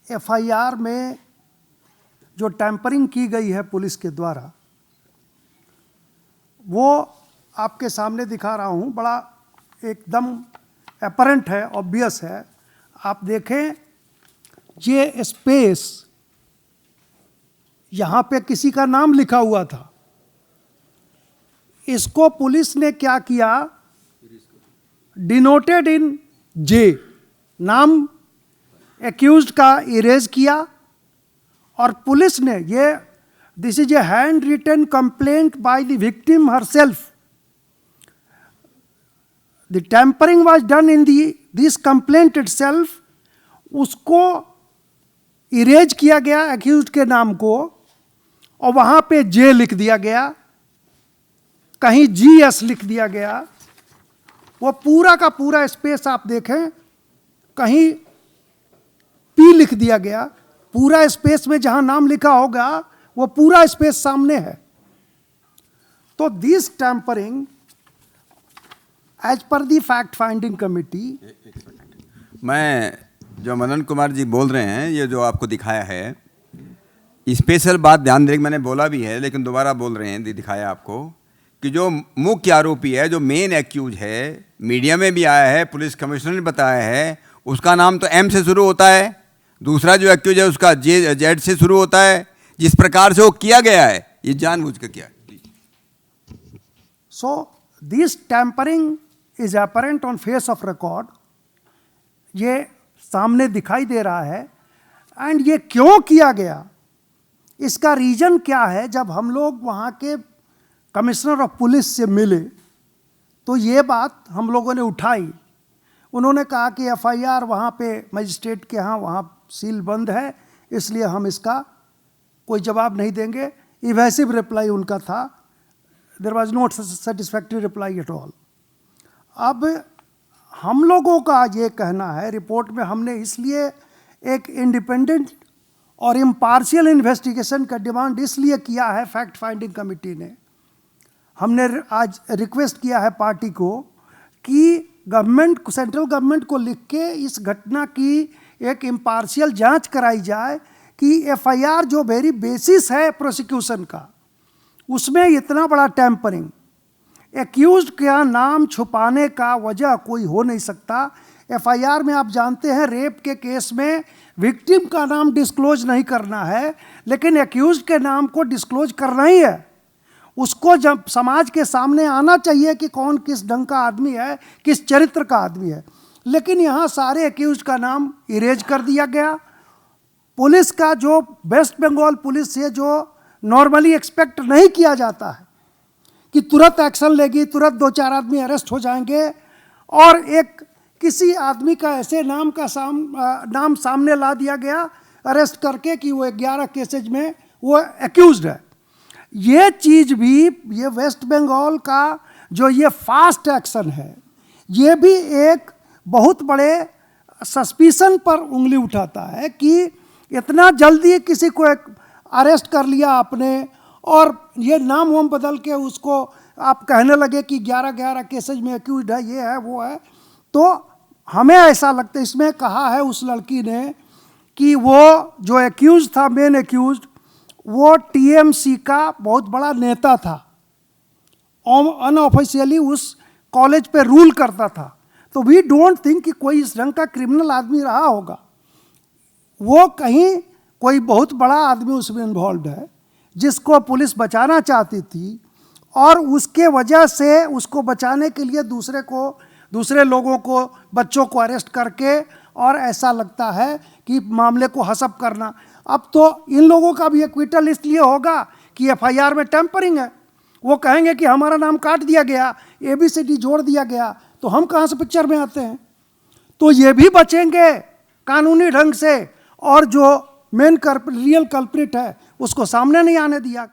FIR में जो tampering की गई है पुलिस के द्वारा, वो आपके सामने दिखा रहा हूँ। बड़ा एकदम अपरेंट है, ऑब्वियस है। आप देखें, ये स्पेस यहाँ पे किसी का नाम लिखा हुआ था। इसको पुलिस ने क्या किया, डिनोटेड इन जे, नाम एक्यूज्ड का इरेज किया। और पुलिस ने ये, this is a hand written complaint by the victim herself. The tampering was done in this complaint itself. उसको इरेज किया गया एक्यूज्ड के नाम को, और वहां पे जे लिख दिया गया, कहीं जीएस लिख दिया गया। वो पूरा का पूरा स्पेस आप देखें, कहीं पी लिख दिया गया। पूरा स्पेस में जहां नाम लिखा होगा वो पूरा स्पेस सामने है। तो this tampering as per the fact finding committee. मैं जो मदन कुमार जी बोल रहे हैं, ये जो आपको दिखाया है, स्पेशल बात ध्यान दें, मैंने बोला भी है लेकिन दोबारा बोल रहे हैं, दिखाया आपको कि जो मुख्य आरोपी है, जो मेन एक्यूज है, मीडिया में भी आया है, पुलिस कमिश्नर ने बताया है, उसका नाम तो एम से शुरू होता है। दूसरा जो एक्यूज है उसका जेड से शुरू होता है। जिस प्रकार से वो किया गया है, ये जानबूझ कर किया। So this tampering is apparent on face of record. ये सामने दिखाई दे रहा है। एंड ये क्यों किया गया, इसका रीजन क्या है? जब हम लोग वहाँ के कमिश्नर ऑफ पुलिस से मिले तो ये बात हम लोगों ने उठाई। उन्होंने कहा कि एफआईआर वहाँ पे मजिस्ट्रेट के यहाँ वहाँ सील बंद है, इसलिए हम इसका कोई जवाब नहीं देंगे। इवेसिव रिप्लाई उनका था। There was not satisfactory reply at all. अब हम लोगों का ये कहना है, रिपोर्ट में हमने इसलिए एक इंडिपेंडेंट और इम्पार्शियल इन्वेस्टिगेशन का डिमांड इसलिए किया है फैक्ट फाइंडिंग कमिटी ने। हमने आज रिक्वेस्ट किया है पार्टी को कि गवर्नमेंट, सेंट्रल गवर्नमेंट को लिख के इस घटना की एक इम्पार्शियल जांच कराई जाए कि एफआईआर जो वेरी बेसिस है प्रोसिक्यूशन का, उसमें इतना बड़ा टैंपरिंग, एक्यूज्ड का नाम छुपाने का वजह कोई हो नहीं सकता। एफआईआर में आप जानते हैं, रेप के केस में विक्टिम का नाम डिस्क्लोज नहीं करना है, लेकिन एक्यूज्ड के नाम को डिस्क्लोज करना ही है। उसको जब समाज के सामने आना चाहिए कि कौन किस ढंग का आदमी है, किस चरित्र का आदमी है। लेकिन यहाँ सारे एक्यूज्ड का नाम इरेज कर दिया गया। पुलिस का जो, वेस्ट बंगाल पुलिस से जो नॉर्मली एक्सपेक्ट नहीं किया जाता है कि तुरंत एक्शन लेगी, तुरंत 2-4 आदमी अरेस्ट हो जाएंगे, और एक किसी आदमी का ऐसे नाम का नाम सामने ला दिया गया अरेस्ट करके कि वो 11 केसेज में वो एक्यूज्ड है। ये चीज़ भी, ये वेस्ट बंगाल का जो ये फास्ट एक्शन है, ये भी एक बहुत बड़े सस्पिशन पर उंगली उठाता है कि इतना जल्दी किसी को अरेस्ट कर लिया आपने, और ये नाम वाम बदल के उसको आप कहने लगे कि 11 केसेज में एक्यूज्ड है, ये है वो है। तो हमें ऐसा लगता है, इसमें कहा है उस लड़की ने कि वो जो एक्यूज था, मेन एक्यूज्ड, वो टीएमसी का बहुत बड़ा नेता था, अनऑफिशियली उस कॉलेज पे रूल करता था। तो वी डोंट थिंक कि कोई इस ढंग का क्रिमिनल आदमी रहा होगा। वो कहीं कोई बहुत बड़ा आदमी उसमें इन्वॉल्व है, जिसको पुलिस बचाना चाहती थी, और उसके वजह से उसको बचाने के लिए दूसरे लोगों को, बच्चों को अरेस्ट करके, और ऐसा लगता है कि मामले को हसब करना। अब तो इन लोगों का भी एक्विटल इसलिए होगा कि एफआईआर में टैंपरिंग है। वो कहेंगे कि हमारा नाम काट दिया गया, ABCD जोड़ दिया गया, तो हम कहाँ से पिक्चर में आते हैं? तो ये भी बचेंगे कानूनी ढंग से, और जो मेन रियल कल्प्रिट है उसको सामने नहीं आने दिया।